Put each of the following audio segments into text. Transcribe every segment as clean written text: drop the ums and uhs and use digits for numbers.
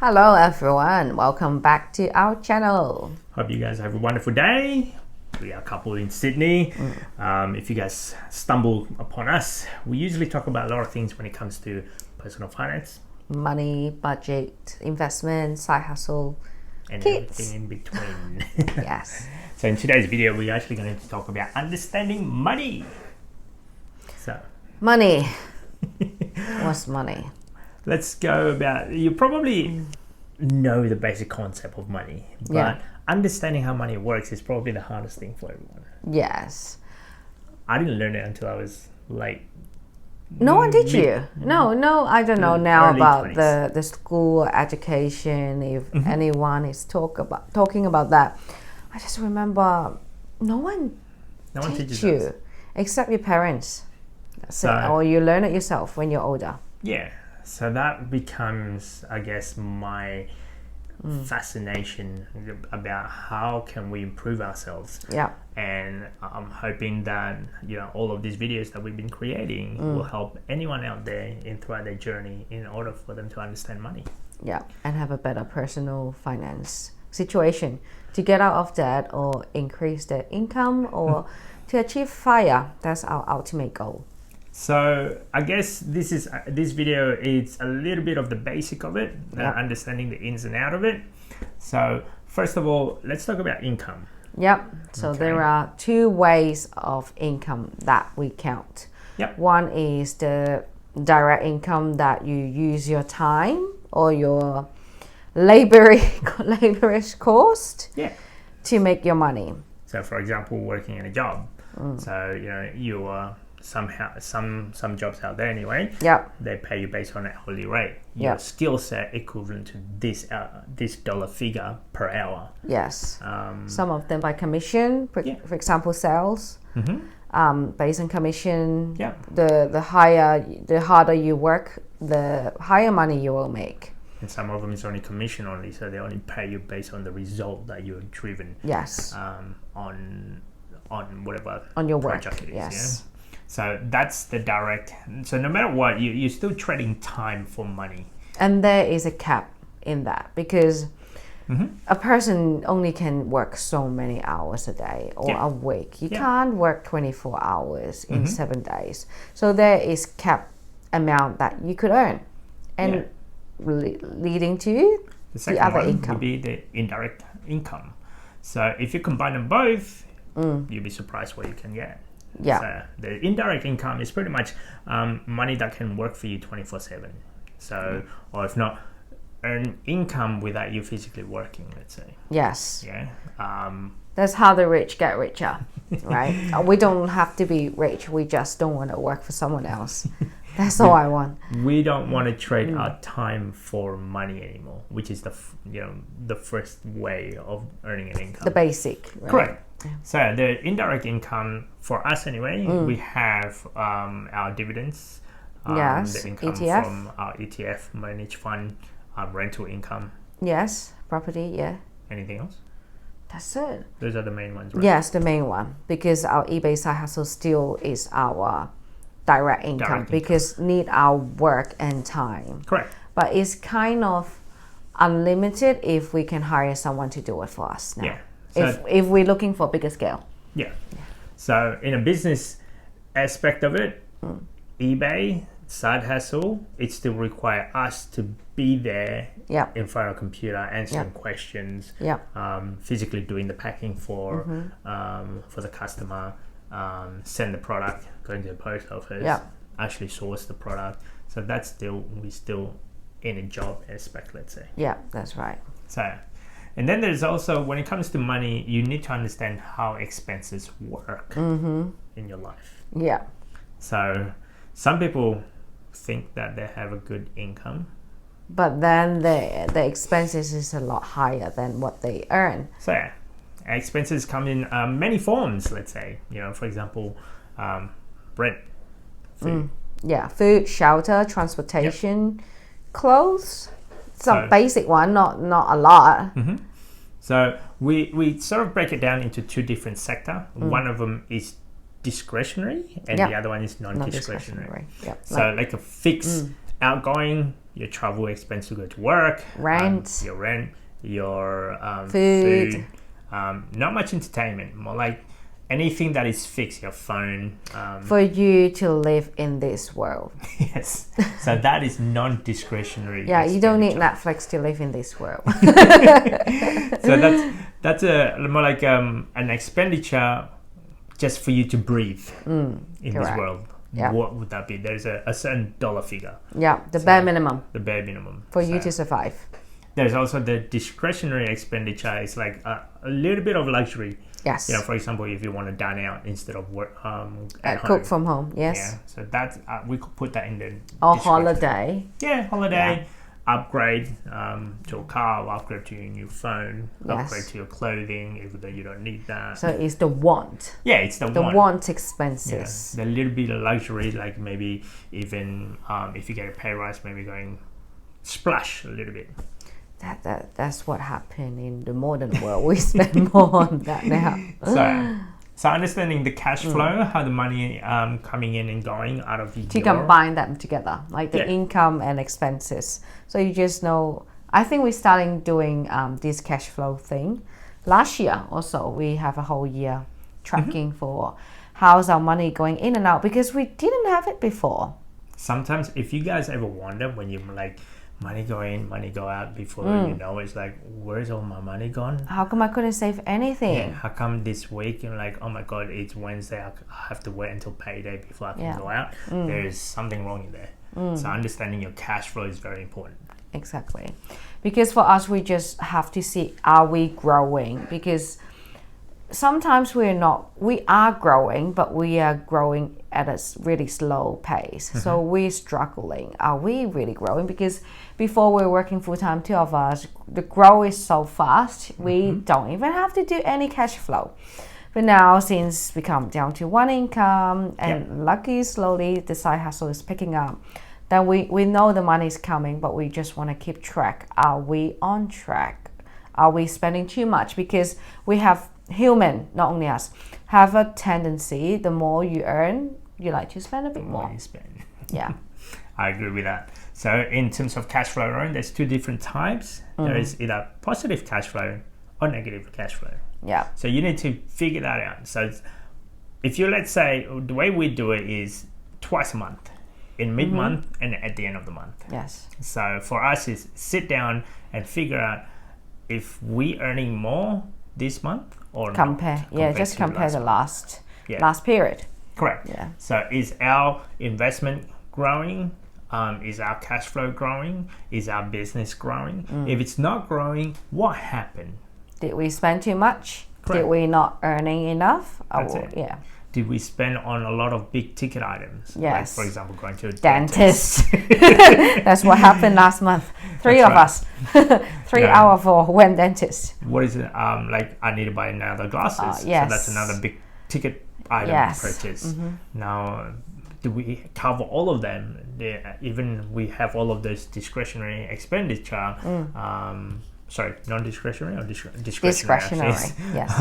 Hello everyone, welcome back to our channel. Hope you guys have a wonderful day. We are a couple in Sydney. If you guys stumble upon us, we usually talk about a lot of things when it comes to personal finance. Money, budget, investment, side hustle, And kids. everything in between. Yes. So in today's video, we're actually going to talk about understanding money. So Money. What's money? let's go about, you probably know the basic concept of money, but Yeah. understanding how money works is probably the hardest thing for everyone. Yes. I didn't learn it until I was like No one teach you. No, I don't know now Early about 20s. the school education. If anyone is talking about that, I just remember no one No one teach teaches you us. except your parents. That's it. So- Or you learn it yourself when you're older. Yeah, so that becomes, I guess, my fascination about how can we improve ourselves. Yeah. And I'm hoping that all of these videos that we've been creating will help anyone out there throughout their journey in order for them to understand money. Yeah, and have a better personal finance situation to get out of debt or increase their income or to achieve FIRE. That's our ultimate goal. So I guess this video is a little bit of the basic of it, Yep. understanding the ins and out of it. So first of all, let's talk about income. Yep, so Okay. there are two ways of income that we count. Yep. One is the direct income that you use your time or your laborious cost Yeah. to make your money. So, for example, working in a job. So you are somehow some jobs out there anyway. Yep, They pay you based on an hourly rate. Your Yep. skill set equivalent to this dollar figure per hour. yes. Um, Some of them by commission, Yeah. for example, sales. Based on commission, Yeah. the harder you work, the higher money you will make. and some of them is only commission only, so they only pay you based on the result that you're driven Yes, on whatever on your work. project it is. Yes, Yeah? So that's the direct. So no matter what, you're still trading time for money. and there is a cap in that because a person only can work so many hours a day or Yeah. a week. You Yeah. can't work 24 hours in 7 days. So there is cap amount that you could earn, and Yeah. leading to The second other one income. would be the indirect income. So if you combine them both, you'll be surprised what you can get. Yeah. So the indirect income is pretty much money that can work for you 24/7. So, or if not, earn income without you physically working, let's say. Yes. Yeah. That's how the rich get richer, right? We don't have to be rich. We just don't want to work for someone else. That's all I want. We don't want to trade our time for money anymore, which is the first way of earning an income. The basic. Right? Correct. So the indirect income for us anyway, we have our dividends, Yes, the income ETF. from our ETF managed fund, rental income. Yes. Property. Yeah. Anything else? That's it. Those are the main ones, right? Yes, the main one, because our eBay side hustle still is our direct income Direct income. because need our work and time. Correct. But it's kind of unlimited if we can hire someone to do it for us now. Yeah. So If we're looking for bigger scale. yeah. So in a business aspect of it, eBay side hustle, it still require us to be there Yeah. in front of a computer answering Yeah. questions, Yeah. physically doing the packing for the customer, send the product, going to the post office, Yeah. actually source the product. So that's we still in a job aspect, let's say. Yeah, that's right. So, and then there's also, when it comes to money, you need to understand how expenses work in your life. Yeah. So some people think that they have a good income. But then the expenses is a lot higher than what they earn. So yeah, expenses come in many forms, let's say. For example, rent, food. Yeah, food, shelter, transportation, clothes. Some So- basic one, not a lot. So we sort of break it down into two different sectors. One of them is discretionary and Yeah. the other one is non-discretionary. Non-discretionary. Yep. So like a fixed outgoing your travel expense to go to work, Rent. your rent, your Food. not much entertainment, more like anything that is fixed, your phone. For you to live in this world. Yes. So that is non-discretionary. Yeah, you don't need expenditure. Netflix to live in this world. So that's a more like an expenditure just for you to breathe in this correct. world. Yeah. What would that be? There's a certain dollar figure. Yeah, the bare minimum The bare minimum. for you to survive. There's also the discretionary expenditure. It's like a little bit of luxury. Yes. You know, for example, if you want to dine out instead of work at home. Cook from home. Yes. Yeah. So that's we could put that in the Or discretionary. holiday. Yeah, holiday. Upgrade to a car, upgrade to your new phone, Yes. upgrade to your clothing, even though you don't need that. So it's the want. Yeah, it's the want Yeah, expenses. the little bit of luxury, like maybe even if you get a pay rise, maybe going splash a little bit. That's what happened in the modern world. We spend more on that now. So understanding the cash flow, how the money coming in and going out of To combine them together, like the income and expenses. So you just know. I think we're starting doing this cash flow thing last year. Also, we have a whole year tracking for how's our money going in and out because we didn't have it before. Sometimes, if you guys ever wonder when you like money go in, money go out before you know, it's like, where's all my money gone? How come I couldn't save anything? Yeah, how come this week you're like, oh my god, it's Wednesday, I have to wait until payday before I can go out? There is something wrong in there. So understanding your cash flow is very important. Exactly. Because for us, we just have to see, are we growing? Because sometimes we are growing, but we are growing at a really slow pace. So we're struggling. Are we really growing? Because before we were working full-time, two of us, the growth is so fast, we don't even have to do any cash flow. But now, since we come down to one income, and lucky slowly the side hustle is picking up, then we know the money is coming, but we just want to keep track. Are we on track? Are we spending too much? Because we have human, not only us, have a tendency, the more you earn, you like to spend a bit more. You spend. Yeah. I agree with that. So in terms of cash flow, there's two different types. There is either positive cash flow or negative cash flow. Yeah. So you need to figure that out. So if you, let's say, the way we do it is twice a month, in mid-month and at the end of the month. Yes. So for us is sit down and figure out if we earning more this month or Compare. not. Yeah, just compare the last period. Correct. Yeah. So is our investment growing? Is our cash flow growing? Is our business growing? If it's not growing, what happened? Did we spend too much? Correct. Did we not earning enough? That's it. Yeah. Did we spend on a lot of big ticket items? Yes. Like, for example, going to a Dentist. That's what happened last month. Three That's of us. 3 hour for one dentist. What is it? Like I need to buy another glasses. Yes. So that's another big ticket item purchase. Now, do we cover all of them? Even we have all of those discretionary expenditure. Sorry, non-discretionary or discretionary? Yes.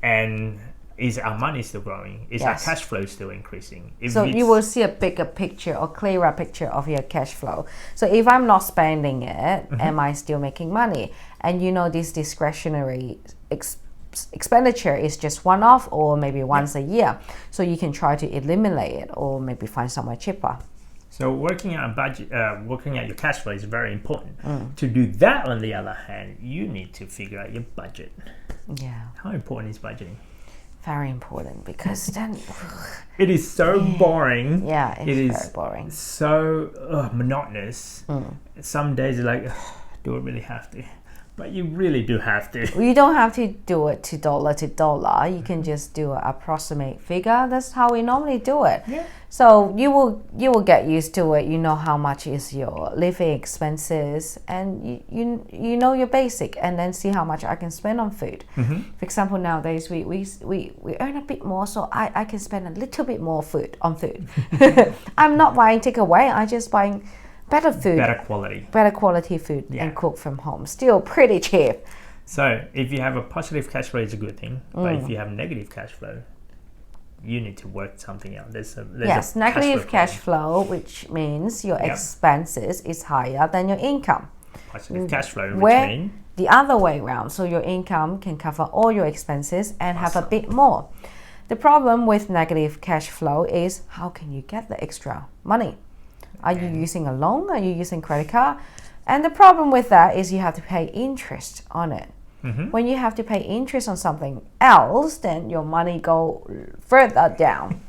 And is our money still growing? Is our cash flow still increasing? So you will see a bigger picture or clearer picture of your cash flow. So if I'm not spending it, am I still making money? And you know this discretionary expenditure is just one-off or maybe once a year. So you can try to eliminate it or maybe find somewhere cheaper. So working out a budget, working out your cash flow is very important. To do that, on the other hand, you need to figure out your budget. Yeah. How important is budgeting? Very important because then it is so boring. Yeah, it's very boring. So monotonous. Some days you're like, do I really have to? But you really do have to. You don't have to do it to dollar. You can just do an approximate figure. That's how we normally do it. Yeah. So you will get used to it. You know how much is your living expenses, and you know your basic, and then see how much I can spend on food. For example, nowadays we earn a bit more, so I can spend a little bit more on food. I'm not buying takeaway. I'm just buying better food, better quality food, and cook from home. Still pretty cheap. So if you have a positive cash flow, it's a good thing. But if you have negative cash flow, you need to work something out. There's yes, a negative cash flow, which means your expenses is higher than your income. Positive cash flow, which means the other way around. So your income can cover all your expenses and have a bit more. The problem with negative cash flow is how can you get the extra money? Are you using a loan? Are you using credit card? And the problem with that is you have to pay interest on it. When you have to pay interest on something else, then your money go further down.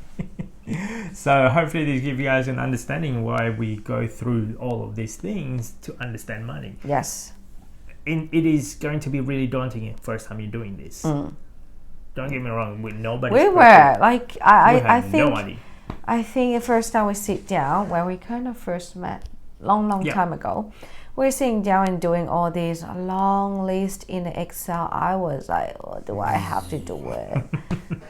So hopefully this gives you guys an understanding why we go through all of these things to understand money. Yes. It is going to be really daunting the first time you're doing this. Don't get me wrong, I think the first time we sit down, when we kind of first met long time ago, we're sitting down and doing all these long list in Excel. I was like, oh, do I have to do it?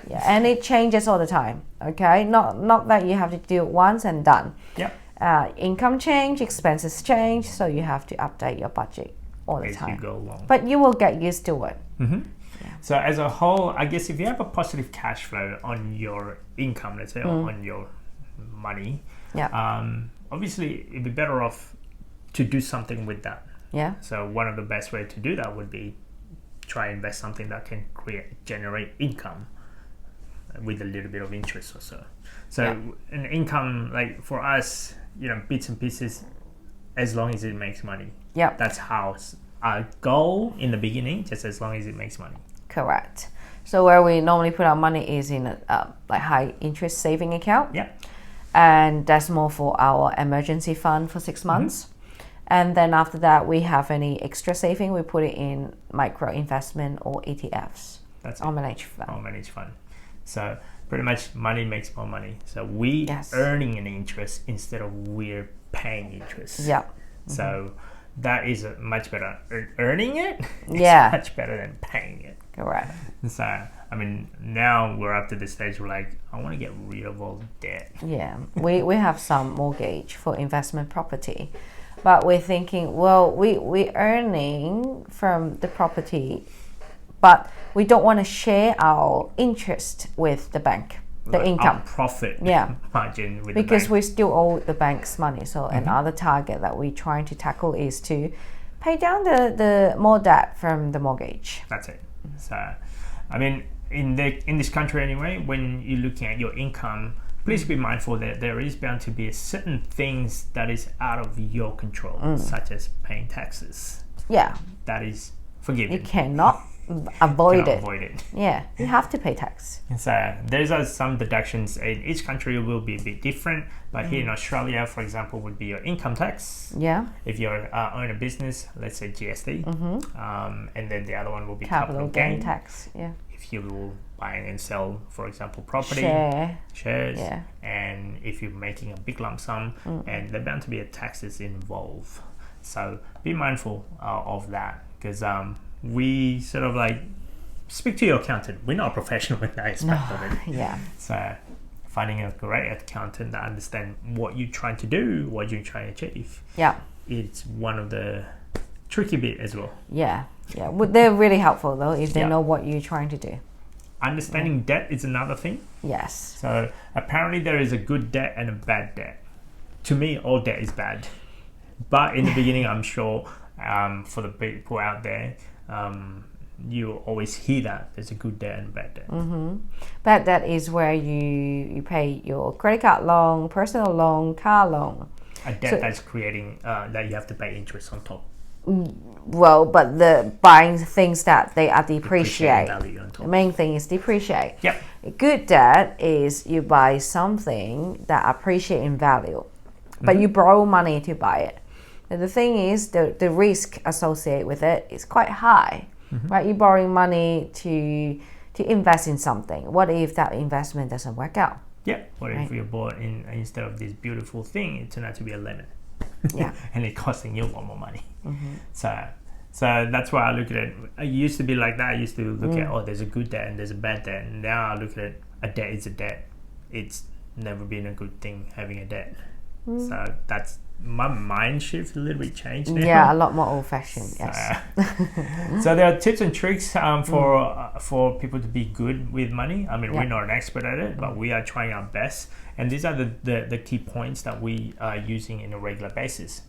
Yeah, and it changes all the time. Okay, not that you have to do it once and done. Income change, expenses change, so you have to update your budget all the time. You go along. But you will get used to it. So as a whole, I guess if you have a positive cash flow on your income, let's say, or on your money, obviously it'd be better off to do something with that. So one of the best way to do that would be try invest something that can generate income with a little bit of interest or so. So an income, like for us, bits and pieces, as long as it makes money. That's how our goal in the beginning, just as long as it makes money. Correct. So where we normally put our money is in a like high interest saving account. And that's more for our emergency fund for 6 months. And then after that, we have any extra saving, we put it in micro investment or ETFs. That's or managed fund. Or managed fund. So pretty much money makes more money. So we earning an interest instead of we're paying interest. So that is much better. Earning it is much better than paying it. Correct. So, I mean, now we're up to the stage where like, I want to get rid of all debt. We have some mortgage for investment property. But we're thinking, well, we're earning from the property, but we don't want to share our interest with the bank, the income. Our profit margin with because the bank. We still owe the bank's money. So another target that we're trying to tackle is to pay down the more debt from the mortgage. That's it. So, I mean, in this country anyway, when you're looking at your income, please be mindful that there is bound to be certain things that is out of your control, such as paying taxes. That is forgiven. You cannot avoid it. Yeah, you have to pay tax. So there's some deductions. In each country will be a bit different, but here in Australia, for example, would be your income tax. If you own a business, let's say GST, and then the other one will be capital gain tax. If you will buy and sell, for example, property, shares, and if you're making a big lump sum, and there are bound to be taxes involved. So be mindful of that, because we sort of like speak to your accountant. We're not a professional in that aspect of it. So finding a great accountant that understands what you're trying to do, what you're trying to achieve. It's one of the tricky bit as well. Well, they're really helpful though if they know what you're trying to do. Understanding debt is another thing. So apparently there is a good debt and a bad debt. To me, all debt is bad. But in the beginning, I'm sure for the people out there, you always hear that there's a good debt and bad debt. Bad debt is where you pay your credit card loan, personal loan, car loan. A debt that's creating that you have to pay interest on top. Well, but the buying things that they are depreciate. The main thing is depreciate. Good debt is you buy something that appreciate in value, but you borrow money to buy it. And the thing is, the risk associated with it is quite high, right? You're borrowing money to invest in something. What if that investment doesn't work out? What if you bought instead of this beautiful thing, it turned out to be a lemon? And it costing you a lot more money. So that's why I look at it. I used to be like that. I used to look at, there's a good debt and there's a bad debt. And now I look at it, a debt is a debt. It's never been a good thing having a debt. So that's my mind shift a little bit changed now. Yeah, a lot more old-fashioned. Yes. So there are tips and tricks for people to be good with money. I mean, we're not an expert at it, but we are trying our best. And these are the key points that we are using in a regular basis.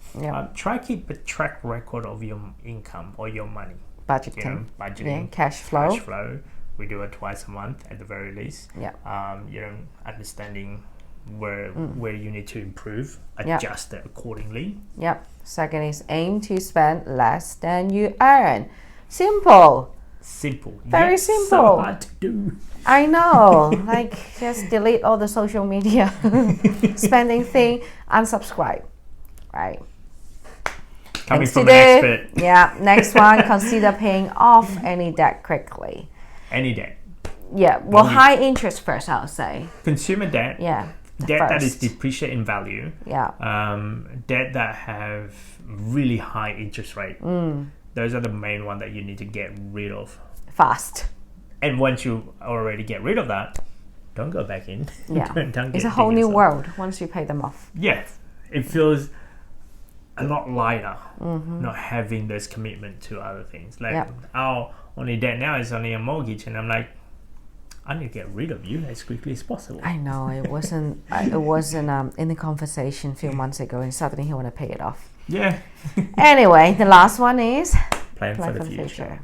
Try keep a track record of your income or your money. Budgeting. Budgeting. Cash flow. Cash flow. We do it twice a month at the very least. Understanding where you need to improve, adjust it accordingly. Second is aim to spend less than you earn. Simple. Very simple. So hard to do. I know. Like, just delete all the social media spending thing, unsubscribe. Right. Coming from an expert. Next one, consider paying off any debt quickly. Any debt. Well, high interest first, I'll say. Consumer debt. Debt that is depreciate in value. Debt that have really high interest rate. Those are the main one that you need to get rid of fast. And once you already get rid of that, don't go back in. Don't it's a whole new world once you pay them off. It feels a lot lighter not having this commitment to other things. Like our only debt now is only a mortgage, and I'm like, I need to get rid of you as quickly as possible. I know, it wasn't in the conversation a few months ago, and suddenly he want to pay it off. Anyway, the last one is plan for the future.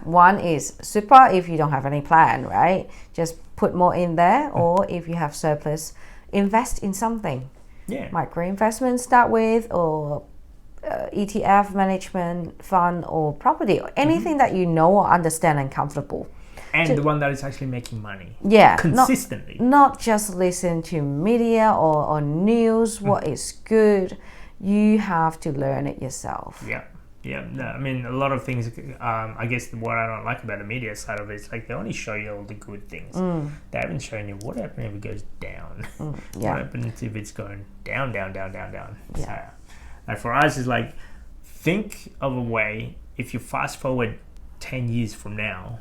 One is super if you don't have any plan, right? Just put more in there, or if you have surplus, invest in something. Micro investment start with, or ETF management fund, or property, or anything that you know or understand and comfortable. And the one that is actually making money. Consistently. Not just listen to media or news, what is good. You have to learn it yourself. No, I mean, a lot of things, I guess what I don't like about the media side of it is like they only show you all the good things. They haven't shown you what happens if it goes down. What happens if it's going down. So, like for us, it's like, think of a way, if you fast forward 10 years from now,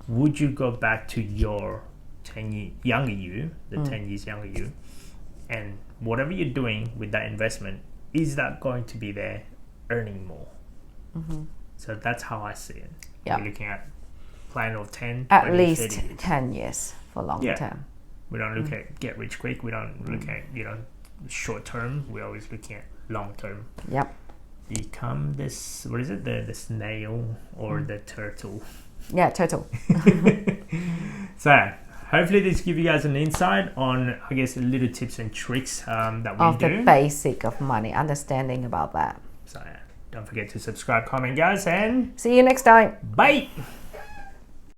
would you go back to your 10 younger you, the 10 years younger you, and whatever you're doing with that investment, is that going to be there earning more? So that's how I see it. We're looking at plan of 10, at 20, least 30 years. 10 years for long term. We don't look at get rich quick. We don't look at short term. We're always looking at long term. Become this, what is it, the snail or the turtle? Turtle. So hopefully this gives you guys an insight on, I guess, little tips and tricks that we do. The basic of money, understanding about that. So don't forget to subscribe, comment, guys, and see you next time. Bye.